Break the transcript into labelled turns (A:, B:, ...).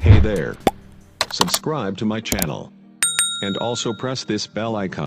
A: Hey there. Subscribe to my channel. And also press this bell icon.